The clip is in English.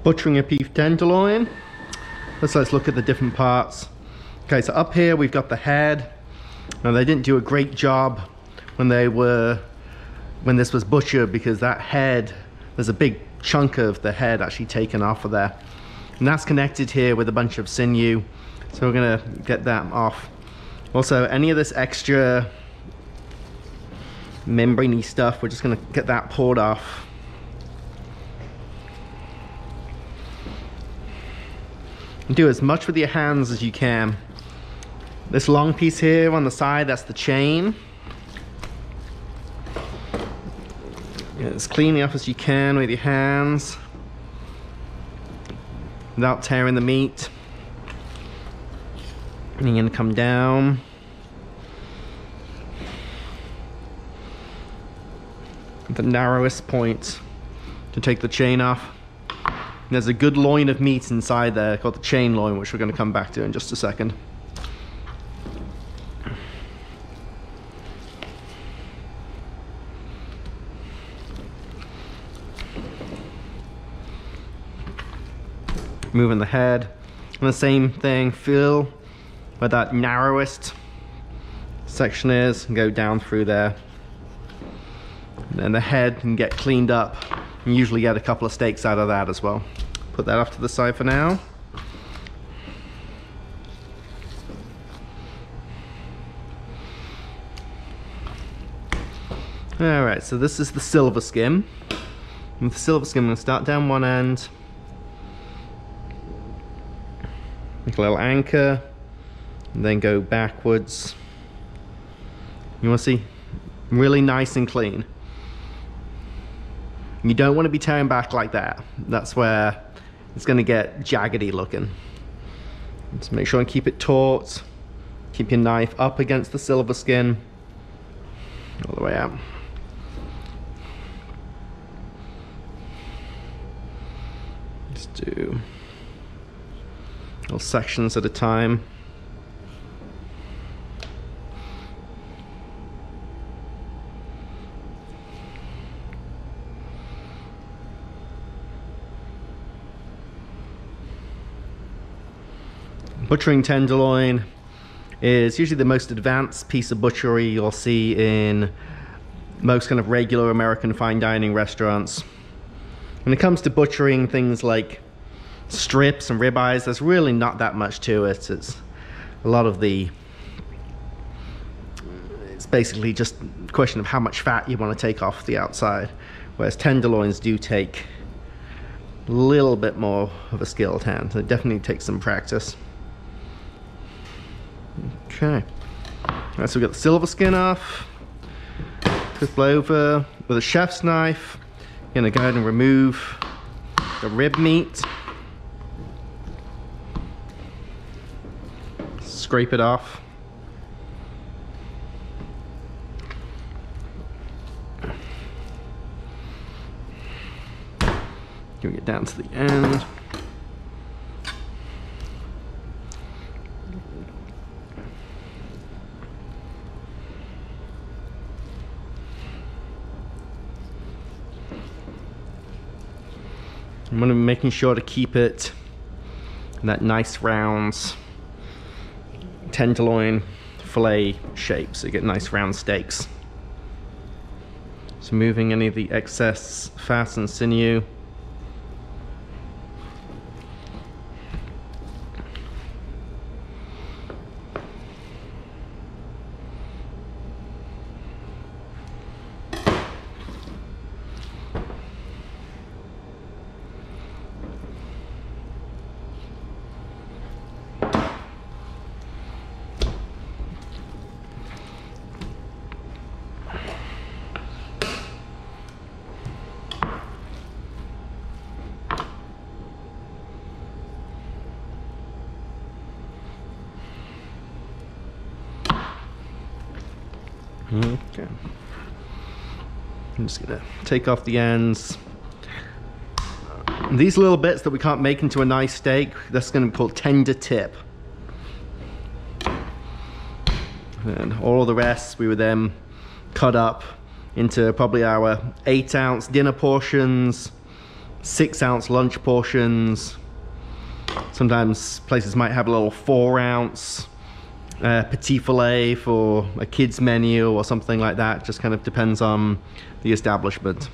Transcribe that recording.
Butchering a beef tenderloin. Let's look at the different parts. Okay, so up here we've got the head. Now they didn't do a great job when this was butchered, because that head, there's a big chunk of the head actually taken off of there. And that's connected here with a bunch of sinew. So we're gonna get that off. Also, any of this extra membraney stuff, we're just gonna get that poured off. And do as much with your hands as you can. This long piece here on the side, that's the chain. Get as cleanly off as you can with your hands without tearing the meat. And you're gonna come down. At the narrowest point to take the chain off. And there's a good loin of meat inside there called the chain loin, which we're gonna come back to in just a second. Moving the head, and the same thing, feel where that narrowest section is and go down through there. And then the head can get cleaned up, and usually get a couple of steaks out of that as well. Put that off to the side for now. Alright, so this is the silver skin. And with the silver skin, I'm going to start down one end. Make a little anchor, and then go backwards. You want to see? Really nice and clean. You don't want to be tearing back like that. That's where it's going to get jaggedy looking. Just make sure and keep it taut. Keep your knife up against the silver skin all the way out. Just do little sections at a time. Butchering tenderloin is usually the most advanced piece of butchery you'll see in most kind of regular American fine dining restaurants. When it comes to butchering things like strips and ribeyes, there's really not that much to it. It's a lot of it's basically just a question of how much fat you want to take off the outside, whereas tenderloins do take a little bit more of a skilled hand. It definitely takes some practice. Okay, so we've got the silver skin off. Flip over with a chef's knife. You're gonna go ahead and remove the rib meat. Scrape it off. Bring it down to the end. I'm going to be making sure to keep it in that nice round tenderloin fillet shape, so you get nice round steaks. So moving any of the excess fat and sinew. Okay. I'm just gonna take off the ends. These little bits that we can't make into a nice steak, that's gonna be called tender tip. And all of the rest we would then cut up into probably our 8-ounce dinner portions, 6-ounce lunch portions. Sometimes places might have a little 4-ounce petit filet for a kid's menu or something like that. Just kind of depends on the establishment.